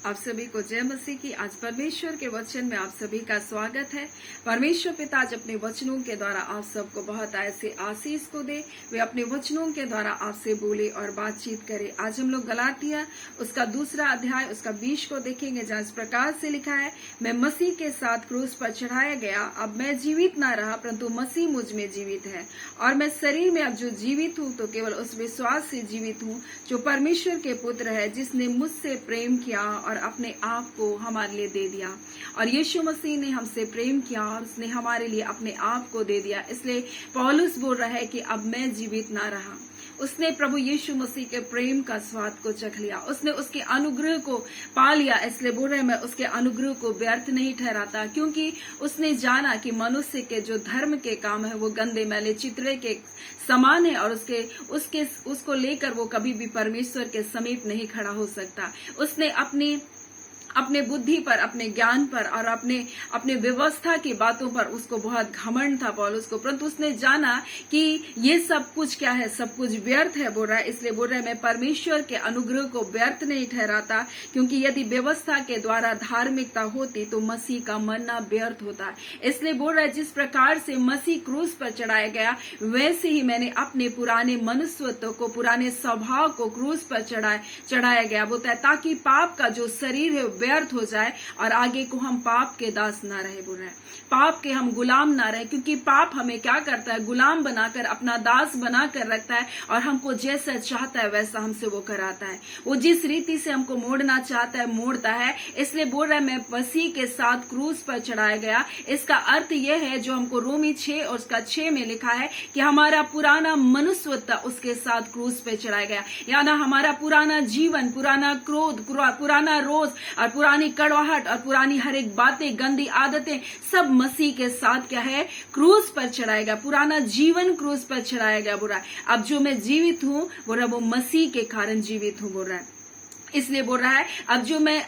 आप सभी को जय मसीह की। आज परमेश्वर के वचन में आप सभी का स्वागत है। परमेश्वर पिता आज अपने वचनों के द्वारा आप सबको बहुत ऐसे आशीष को दे, वे अपने वचनों के द्वारा आपसे बोले और बातचीत करे। आज हम लोग गलातिया उसका 2 अध्याय उसका 20 को देखेंगे, जहाँ इस प्रकार से लिखा है, मैं मसीह के साथ क्रूस पर चढ़ाया गया, अब मैं जीवित ना रहा परंतु मसीह मुझ में जीवित है, और मैं शरीर में अब जो जीवित हूँ तो केवल उस विश्वास से जीवित हूँ जो परमेश्वर के पुत्र है, जिसने मुझसे प्रेम किया और अपने आप को हमारे लिए दे दिया। और यीशु मसीह ने हमसे प्रेम किया और उसने हमारे लिए अपने आप को दे दिया। इसलिए पौलुस बोल रहा है कि अब मैं जीवित ना रहा। उसने प्रभु यीशु मसीह के प्रेम का स्वाद को चख लिया, उसने उसके अनुग्रह को पा लिया। इसलिए बोल रहे मैं उसके अनुग्रह को व्यर्थ नहीं ठहराता, क्योंकि उसने जाना कि मनुष्य के जो धर्म के काम है वो गंदे मैले चितरे के समान है, और उसको लेकर वो कभी भी परमेश्वर के समीप नहीं खड़ा हो सकता। उसने अपने बुद्धि पर, अपने ज्ञान पर और अपने व्यवस्था की बातों पर उसको बहुत घमंड था पौलुस को, परंतु उसने जाना कि ये सब कुछ क्या है, सब कुछ व्यर्थ है बोल रहा है। इसलिए बोल रहा है मैं परमेश्वर के अनुग्रह को व्यर्थ नहीं ठहराता, क्योंकि यदि व्यवस्था के द्वारा धार्मिकता होती तो मसीह का मरना व्यर्थ होता। इसलिए बोल रहा है जिस प्रकार से मसीह क्रूस पर चढ़ाया गया, वैसे ही मैंने अपने पुराने मनुष्यत्व को, पुराने स्वभाव को क्रूस पर चढ़ाया गया, बोलता है, ताकि पाप का जो शरीर है व्यर्थ हो जाए और आगे को हम पाप के दास ना रहे। बोल रहे हैं पाप के हम गुलाम ना रहे, क्योंकि पाप हमें क्या करता है, गुलाम बनाकर, अपना दास बनाकर रखता है और हमको जैसा चाहता है वैसा हमसे वो कराता है। वो जिस रीति से हमको मोड़ना चाहता है मोड़ता है। इसलिए बोल रहा है मैं मसीह के साथ क्रूस पर चढ़ाया गया। इसका अर्थ यह है जो हमको रोमी 6 और उसका 6 में लिखा है कि हमारा पुराना मनुष्यत्व उसके साथ क्रूस पे चढ़ाया गया, यानी हमारा पुराना जीवन, पुराना क्रोध, पुराना रोष और पुरानी कड़वाहट और पुरानी हर एक बातें, गंदी आदतें सब मसीह के साथ क्या है, क्रूस पर चढ़ाया गया। पुराना जीवन क्रूस पर चढ़ाया गया। बोल रहा है अब जो मैं जीवित हूँ बोल रहा है वो मसीह के कारण जीवित हूँ। बोल रहा है इसलिए बोल रहा है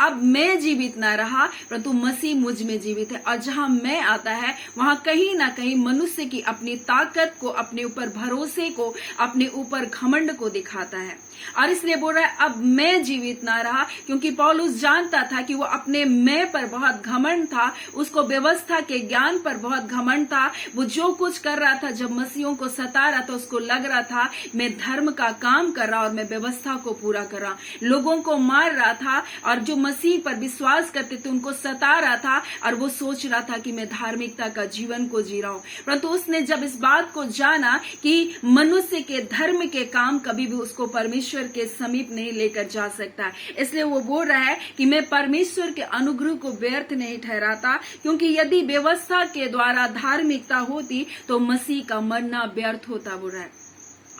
अब मैं जीवित ना रहा परंतु मसीह मुझ में जीवित है। और जहां मैं आता है वहां कहीं ना कहीं मनुष्य की अपनी ताकत को, अपने ऊपर भरोसे को, अपने ऊपर घमंड को दिखाता है। और इसलिए बोल रहा है अब मैं जीवित ना रहा, क्योंकि पौलुस जानता था कि वो अपने मैं पर बहुत घमंड था, उसको व्यवस्था के ज्ञान पर बहुत घमंड था। वो जो कुछ कर रहा था, जब मसीहों को सता रहा था, उसको लग रहा था मैं धर्म का काम कर रहा और मैं व्यवस्था को पूरा कर रहा, लोगों को मार रहा था, और जो मसीह पर विश्वास करते थे उनको सता रहा था, और वो सोच रहा था कि मैं धार्मिकता का जीवन को जी रहा हूं। परंतु उसने जब इस बात को जाना कि मनुष्य के धर्म के काम कभी भी उसको परमेश्वर के समीप नहीं लेकर जा सकता, इसलिए वो बोल रहा है कि मैं परमेश्वर के अनुग्रह को व्यर्थ नहीं ठहराता, क्योंकि यदि व्यवस्था के द्वारा धार्मिकता होती तो मसीह का मरना व्यर्थ होता। बोल रहा है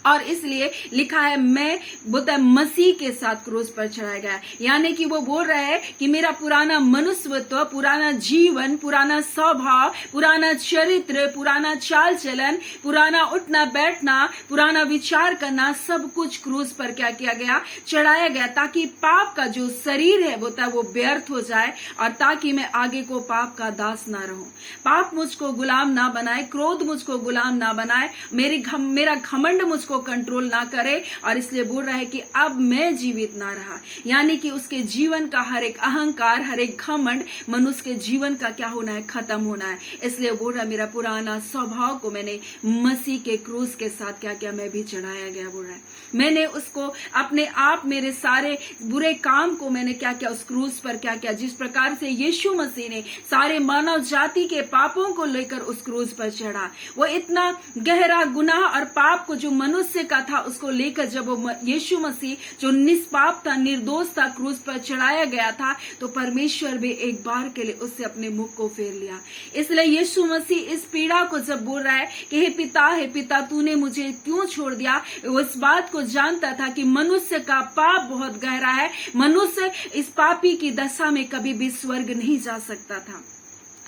और इसलिए लिखा है मैं बोलता है मसीह के साथ क्रूस पर चढ़ाया गया, यानी कि वो बोल रहा है कि मेरा पुराना मनुष्यत्व, पुराना जीवन, पुराना स्वभाव, पुराना चरित्र, पुराना चाल चलन, पुराना उठना बैठना, पुराना विचार करना, सब कुछ क्रूस पर क्या किया गया, चढ़ाया गया, ताकि पाप का जो शरीर है बोलता है वो व्यर्थ हो जाए, और ताकि मैं आगे को पाप का दास ना रहूं। पाप मुझको गुलाम ना बनाए, क्रोध मुझको गुलाम ना बनाए, मेरा घमंड मुझको कंट्रोल ना करे। और इसलिए बोल रहा है कि अब मैं जीवित ना रहा, यानी कि उसके जीवन का हर एक अहंकार, हर एक घमंड मनुष्य के जीवन का क्या होना है, खत्म होना है। इसलिए बोल रहा है मेरा पुराना स्वभाव को मैंने मसीह के क्रूस के साथ क्या किया, मैं भी चढ़ाया गया। बोल रहा है मैंने उसको अपने आप, मेरे सारे बुरे काम को मैंने क्या किया, उस क्रूस पर क्या किया। जिस प्रकार से यीशु मसीह ने सारे मानव जाति के पापों को लेकर उस क्रूस पर चढ़ा, वो इतना गहरा गुनाह और पाप को जो मनुष्य का था उसको लेकर जब वो यीशु मसीह जो निष्पाप था, निर्दोष था, क्रूस पर चढ़ाया गया था, तो परमेश्वर भी एक बार के लिए उससे अपने मुख को फेर लिया। इसलिए यीशु मसीह इस पीड़ा को जब बोल रहा है कि हे पिता तूने मुझे क्यों छोड़ दिया, वो इस बात को जानता था कि मनुष्य का पाप बहुत गहरा है, मनुष्य इस पापी की दशा में कभी भी स्वर्ग नहीं जा सकता था।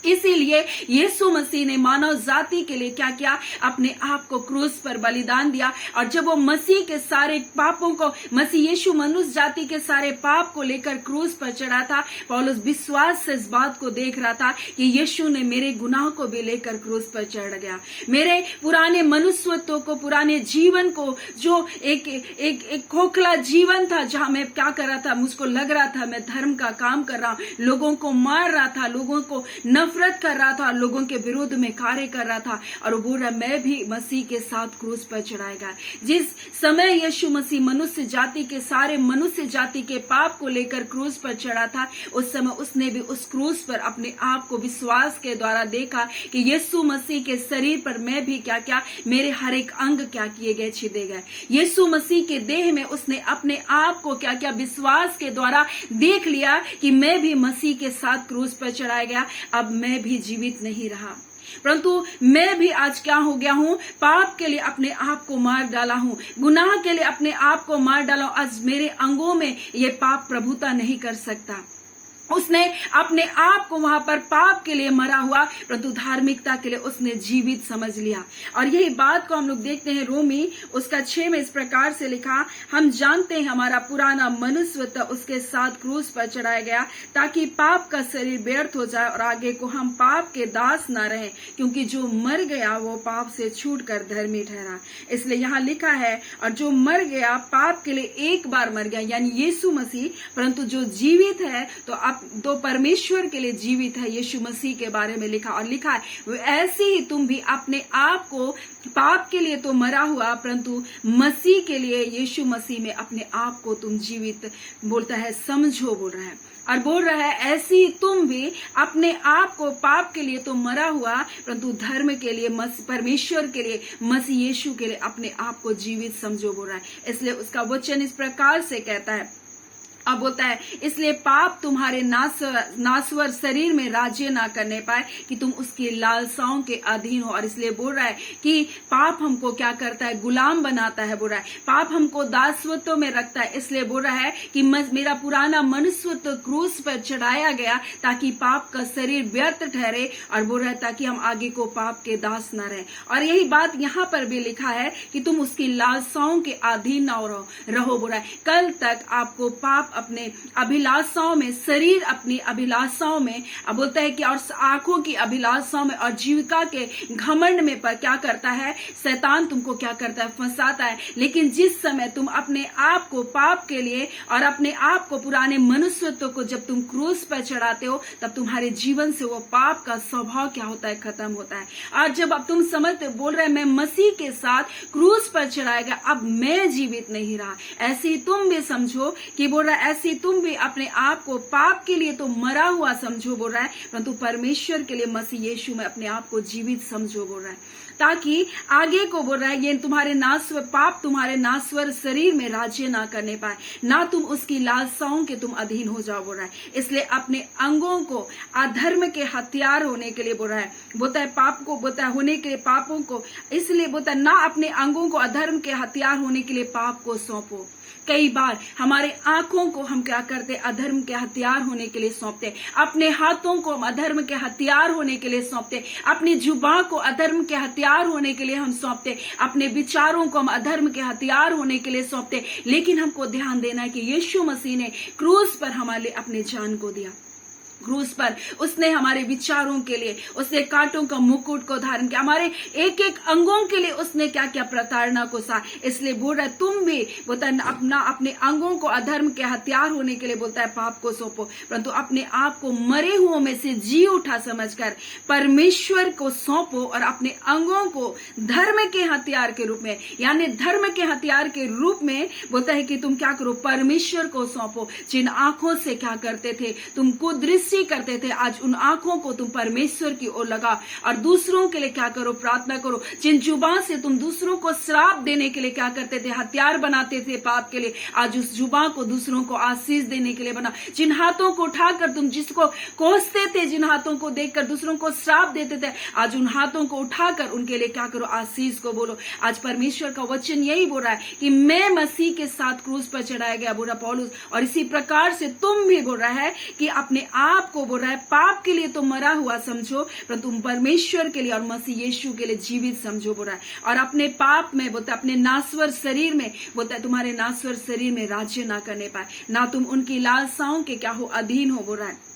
इसीलिए यीशु मसीह ने मानव जाति के लिए क्या किया, अपने आप को क्रूस पर बलिदान दिया। और जब वो मसीह के सारे पापों को, मसीह यीशु मनुष्य जाति के सारे पाप को लेकर क्रूस पर चढ़ा था, पौलुस विश्वास से इस बात को देख रहा था कि यीशु ने मेरे गुनाह को भी लेकर क्रूस पर चढ़ गया। मेरे पुराने मनुष्यत्व को, पुराने जीवन को, जो एक खोखला जीवन था, जहां मैं क्या कर रहा था, मुझको लग रहा था मैं धर्म का काम कर रहा हूं, लोगों को मार रहा था, लोगों को नफरत कर रहा था, लोगों के विरोध में कार्य कर रहा था, और वो बोल रहा मैं भी मसीह के साथ क्रूस पर चढ़ाया गया। जिस समय यीशु मसीह मनुष्य जाति के, सारे मनुष्य जाति के पाप को लेकर क्रूस पर चढ़ा था, उस समय उसने भी उस क्रूस पर अपने आप को विश्वास के द्वारा देखा कि यीशु मसीह के शरीर पर मैं भी क्या क्या, मेरे हर एक अंग क्या किए गए, छिदे गए। यीशु मसीह के देह में उसने अपने आप को क्या क्या विश्वास के द्वारा देख लिया कि मैं भी मसीह के साथ क्रूस पर चढ़ाया गया। अब मैं भी जीवित नहीं रहा, परंतु मैं भी आज क्या हो गया हूं, पाप के लिए अपने आप को मार डाला हूं, गुनाह के लिए अपने आप को मार डाला हूं। आज मेरे अंगों में ये पाप प्रभुता नहीं कर सकता। उसने अपने आप को वहां पर पाप के लिए मरा हुआ, परंतु धार्मिकता के लिए उसने जीवित समझ लिया। और यही बात को हम लोग देखते हैं रोमी उसका 6 में इस प्रकार से लिखा, हम जानते हैं हमारा पुराना मनुष्यत्व उसके साथ क्रूस पर चढ़ाया गया, ताकि पाप का शरीर व्यर्थ हो जाए और आगे को हम पाप के दास न रहें, क्योंकि जो मर गया वो पाप से छूटकर धर्मी ठहरा। इसलिए यहाँ लिखा है, और जो मर गया पाप के लिए एक बार मर गया, यानी यीशु मसीह, परंतु जो जीवित है तो परमेश्वर के लिए जीवित है। यीशु मसीह के बारे में लिखा, और लिखा है ऐसे ही तुम भी अपने आप को, पाप के लिए तो मरा हुआ, परंतु मसीह के लिए, यीशु मसीह में अपने आप को तुम जीवित, बोलता है समझो, बोल रहा है। और बोल रहा है ऐसे ही तुम भी अपने आप को, पाप के लिए तो मरा हुआ, परंतु धर्म के लिए, परमेश्वर के लिए, मसीह यीशु के लिए अपने आप को जीवित समझो, बोल रहा है। इसलिए उसका वचन इस प्रकार से कहता है, अब बोलता है इसलिए पाप तुम्हारे नासवर शरीर में राज्य ना करने पाए, कि तुम उसकी लालसाओं के अधीन हो। और इसलिए बोल रहा है कि पाप हमको क्या करता है, गुलाम बनाता है, बोल रहा है पाप हमको दासत्व में रखता है। इसलिए बोल रहा है कि मेरा पुराना मनुष्यत्व क्रूस पर चढ़ाया गया, ताकि पाप का शरीर व्यर्थ ठहरे, और बोल रहा है ताकि हम आगे को पाप के दास न रहे। और यही बात यहाँ पर भी लिखा है कि तुम उसकी लालसाओं के अधीन न रहो, बोल रहा है कल तक आपको पाप अपने अभिलाषाओं में, शरीर अपनी अभिलाषाओं में, अब बोलता है कि और आंखों की अभिलाषाओं में और जीविका के घमंड में पर क्या करता है, शैतान तुमको क्या करता है, फंसाता है। लेकिन जिस समय तुम अपने आप को पाप के लिए और अपने आप को, पुराने मनुष्यत्व को जब तुम क्रूस पर चढ़ाते हो, तब तुम्हारे जीवन से वो पाप का स्वभाव क्या होता है, खत्म होता है। और जब अब तुम समझते, बोल रहे मैं मसीह के साथ क्रूस पर चढ़ाया गया, अब मैं जीवित नहीं रहा। ऐसे ही तुम भी समझो कि बोल रहा है ऐसे तुम भी अपने आप को पाप के लिए तो मरा हुआ समझो, बोल रहा है, परंतु परमेश्वर के लिए मसीह यीशु में अपने आप को जीवित समझो, बोल रहा है, ताकि आगे को, बोल रहा है ये तुम्हारे नासवर, पाप तुम्हारे नासवर शरीर में राज्य ना करने पाए, ना तुम उसकी लालसाओं के तुम अधीन हो जाओ, बोल रहा है। इसलिए अपने अंगों को अधर्म के हथियार होने के लिए, बोल रहा है, बोलता है पाप को, बोलता है होने के लिए, पापों को, इसलिए बोलता है ना अपने अंगों को अधर्म के हथियार होने के लिए पाप को सौंपो। कई बार हमारे आंखों को हम क्या करते, अधर्म के हथियार होने के लिए सौंपते, अपने हाथों को हम अधर्म के हथियार होने के लिए सौंपते, अपनी जुबान को अधर्म के हथियार होने के लिए हम सौंपते, अपने विचारों को हम अधर्म के हथियार होने के लिए सौंपते। लेकिन हमको ध्यान देना है कि यीशु मसीह ने क्रूस पर हमारे लिए अपने जान को दिया। क्रूस पर उसने हमारे विचारों के लिए, उसने कांटों का मुकुट को धारण किया, हमारे एक एक अंगों के लिए उसने क्या क्या, प्रताड़ना को सहा। इसलिए बोल रहा है तुम भी, बोलता है अपने अंगों को अधर्म के हथियार होने के लिए, बोलता है पाप को सौंपो, परंतु अपने आप को मरे हुओं में से जी उठा समझकर परमेश्वर को सौंपो, और अपने अंगों को धर्म के हथियार के रूप में, यानी धर्म के हथियार के रूप में, बोलता है कि तुम क्या करो, परमेश्वर को सौंपो। जिन आंखों से क्या करते थे, तुम कुदृष्टि करते थे, आज उन आंखों को तुम परमेश्वर की ओर लगा, और दूसरों के लिए क्या करो, प्रार्थना करो। जिन जुबान से तुम दूसरों को श्राप देने के लिए क्या करते थे, हथियार बनाते थे पाप के लिए, आज उस जुबान को दूसरों को आशीष देने के लिए बना। जिन हाथों को उठाकर तुम जिसको कोसते थे, जिन हाथों को देखकर दूसरों को श्राप देते थे, आज उन हाथों को उठाकर उनके लिए क्या करो, आशीष को बोलो। आज परमेश्वर का वचन यही बोल रहा है कि मैं मसीह के साथ क्रूस पर चढ़ाया गया, बोला पौलुस, और इसी प्रकार से तुम भी, बोल रहा है कि अपने आप पाप को बोल रहा है, पाप के लिए तुम मरा हुआ समझो, पर तुम परमेश्वर के लिए और मसीह यीशु के लिए जीवित समझो बोल रहा है। और अपने पाप में बोलता है, अपने नासवर शरीर में बोलता है, तुम्हारे नासवर शरीर में राज्य ना करने पाए, ना तुम उनकी लालसाओं के क्या हो अधीन हो बोल रहा है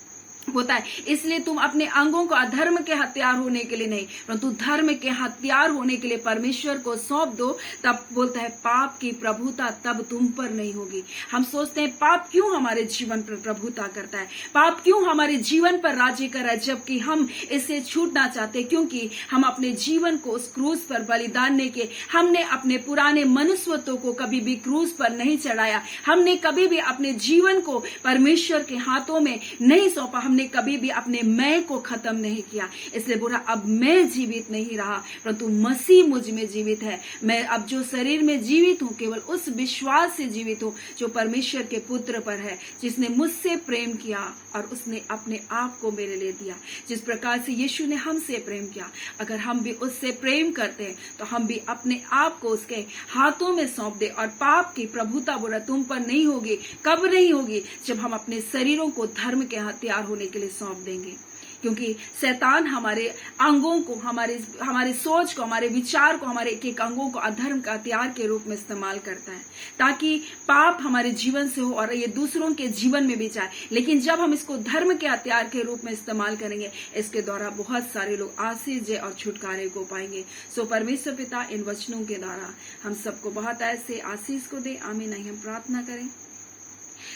होता है। इसलिए तुम अपने अंगों को अधर्म के हथियार होने के लिए नहीं, परंतु धर्म के हथियार होने के लिए परमेश्वर को सौंप दो। तब बोलता है पाप की प्रभुता तब तुम पर नहीं होगी। हम सोचते हैं पाप क्यों हमारे जीवन पर प्रभुता करता है, पाप क्यों हमारे जीवन पर राज्य कर रहा है, जबकि हम इससे छूटना चाहते, क्योंकि हम अपने जीवन को उस क्रूस पर बलिदान ने के, हमने अपने पुराने मनुष्यत्व को कभी भी क्रूस पर नहीं चढ़ाया, हमने कभी भी अपने जीवन को परमेश्वर के हाथों में नहीं सौंपा, हमने कभी भी अपने मैं को खत्म नहीं किया। इसलिए बोला अब मैं जीवित नहीं रहा, परंतु मसीह मुझ में जीवित है। मैं अब जो शरीर में जीवित हूं केवल उस विश्वास से जीवित हूं जो परमेश्वर के पुत्र पर है, जिसने मुझसे प्रेम किया और उसने अपने आप को मेरे लिए दिया। जिस प्रकार से यीशु ने हमसे प्रेम किया, अगर हम भी उससे प्रेम करते हैं तो हम भी अपने आप को उसके हाथों में सौंप दे। और पाप की प्रभुता बोला तुम पर नहीं होगी। कब नहीं होगी? जब हम अपने शरीरों को धर्म के हथियार होने के लिए सौंप देंगे। क्योंकि शैतान हमारे अंगों को, हमारे सोच को, हमारे विचार को, हमारे एक एक अंगों को अधर्म का हथियार के रूप में इस्तेमाल करता है, ताकि पाप हमारे जीवन से हो और ये दूसरों के जीवन में भी जाए। लेकिन जब हम इसको धर्म के हथियार के रूप में इस्तेमाल करेंगे, इसके द्वारा बहुत सारे लोग आशीष और छुटकारे को पाएंगे। सो परमेश्वर पिता इन वचनों के द्वारा हम सबको बहुत ऐसे आशीष को दे। आमीन। हम प्रार्थना करें।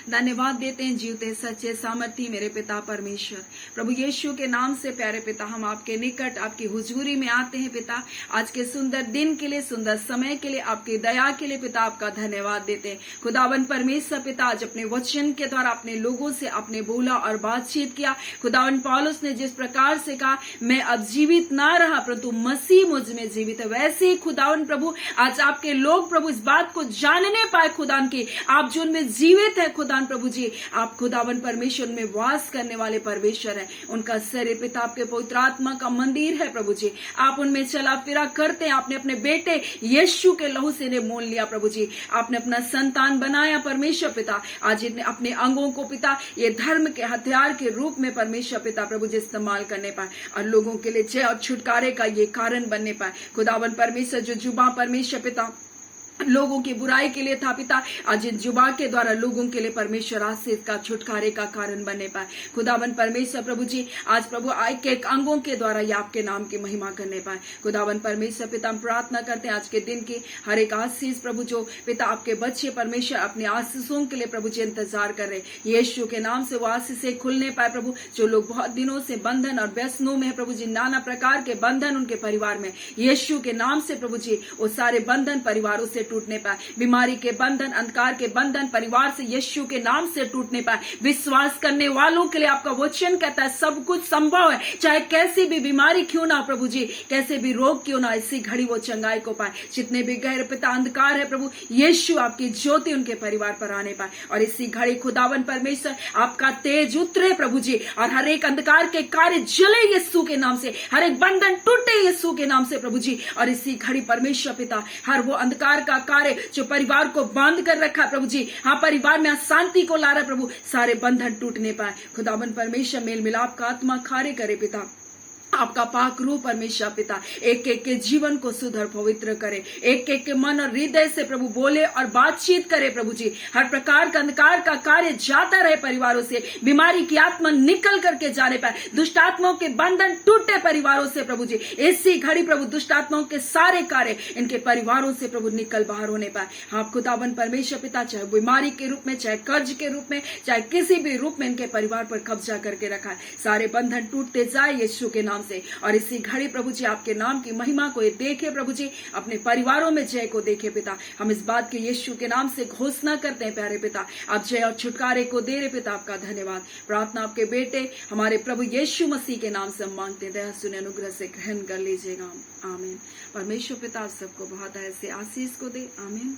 धन्यवाद देते हैं जीवते सच्चे सामर्थी मेरे पिता परमेश्वर, प्रभु यीशु के नाम से प्यारे पिता हम आपके निकट, आपकी हुजूरी में आते हैं पिता। आज के सुंदर दिन के लिए, सुंदर समय के लिए, आपकी दया के लिए पिता आपका धन्यवाद देते हैं। खुदावन परमेश्वर पिता आज अपने वचन के द्वारा अपने लोगों से आपने बोला और बातचीत किया। खुदावन पौलुस ने जिस प्रकार से कहा मैं अब जीवित ना रहा परंतु मसीह मुझ में जीवित है, वैसे ही खुदावन प्रभु आज आपके लोग प्रभु इस बात को जानने पाए खुदावन की आप जो उनमें जीवित है खुदावन प्रभु जी, आप खुदावन परमेश्वर में वास करने वाले परमेश्वर है। उनका शरीर पिता आपके पवित्र आत्मा का मंदिर है प्रभु जी, आप उनमें चला फिरा करते हैं। आपने अपने बेटे यीशु के लहू से ने मोल लिया प्रभु जी, आपने अपना संतान बनाया परमेश्वर पिता। आज इतने अपने अंगों को पिता ये धर्म के हथियार के रूप में परमेश्वर पिता प्रभु जी इस्तेमाल करने पाए और लोगों के लिए जय और छुटकारे का ये कारण बनने पाए। खुदावन परमेश्वर जो जुबा परमेश्वर पिता लोगों की बुराई के लिए था पिता, आज इन जुबा के द्वारा लोगों के लिए परमेश्वर आशीष का छुटकारे का कारण बनने पाए। खुदावन परमेश्वर प्रभु जी आज प्रभु एक एक अंगों के द्वारा ये आपके नाम की महिमा करने पाए। खुदावन परमेश्वर पिता हम प्रार्थना करते हैं आज के दिन की हर एक आशीष प्रभु जो पिता आपके बच्चे परमेश्वर अपने आशीषों के लिए प्रभु जी इंतजार कर रहे, यीशु के नाम से वो आशीषें खुलने पाए प्रभु। जो लोग बहुत दिनों से बंधन और व्यसनों में है प्रभु जी, नाना प्रकार के बंधन उनके परिवार में, यीशु के नाम से प्रभु जी वो सारे बंधन परिवारों से टूटने पाए। बीमारी के बंधन, अंधकार के बंधन परिवार से यीशु के नाम से टूटने पाए। विश्वास करने वालों के लिए आपका वचन कहता है सब कुछ संभव है, चाहे कैसी भी बीमारी क्यों ना प्रभु जी, कैसे भी रोग क्यों ना, इसी घड़ी वो चंगाई को पाए। जितने भी गहरे पिता अंधकार है प्रभु, यीशु आपकी ज्योति उनके परिवार पर आने पाए और इसी घड़ी खुदावन परमेश्वर आपका तेज उतरे प्रभु जी और हर एक अंधकार के कार्य जले यीशु के नाम से, हर एक बंधन टूटे यीशु के नाम से प्रभु जी। और इसी घड़ी परमेश्वर पिता हर वो अंधकार का कार्य जो परिवार को बांध कर रखा है प्रभु जी, हाँ परिवार में अशांति को ला रहा है प्रभु, सारे बंधन टूटने पाए। खुदावन परमेश्वर मेल मिलाप का आत्मा कार्य करे पिता, आपका पाक रूप परमेश्वर पिता एक एक के जीवन को सुधर पवित्र करे, एक एक के मन और हृदय से प्रभु बोले और बातचीत करे प्रभु जी। हर प्रकार का अंधकार का कार्य जाता रहे परिवारों से, बीमारी की आत्मा निकल करके जाने पाए, दुष्ट आत्माओं के बंधन टूटे परिवारों से प्रभु जी। इसी घड़ी प्रभु दुष्ट आत्माओं के सारे कार्य इनके परिवारों से प्रभु निकल बाहर होने पाए। आप खुदावन परमेश्वर पिता चाहे बीमारी के रूप में, चाहे कर्ज के रूप में, चाहे किसी भी रूप में इनके परिवार पर कब्जा करके रखा है, सारे बंधन टूटते जाए यीशु के नाम से। और इसी घड़ी प्रभु जी आपके नाम की महिमा को ये देखे प्रभु जी, अपने परिवारों में जय को देखे पिता। हम इस बात के यीशु के नाम से घोषणा करते हैं प्यारे पिता, आप जय और छुटकारे को दे रहे पिता, आपका धन्यवाद। प्रार्थना आपके बेटे हमारे प्रभु यीशु मसीह के नाम से हम मांगते हैं, दया सुने अनुग्रह से ग्रहण कर लीजिएगा। आमीन। परमेश्वर पिता आप सबको बहुत ऐसे आशीष को दे। आमीन।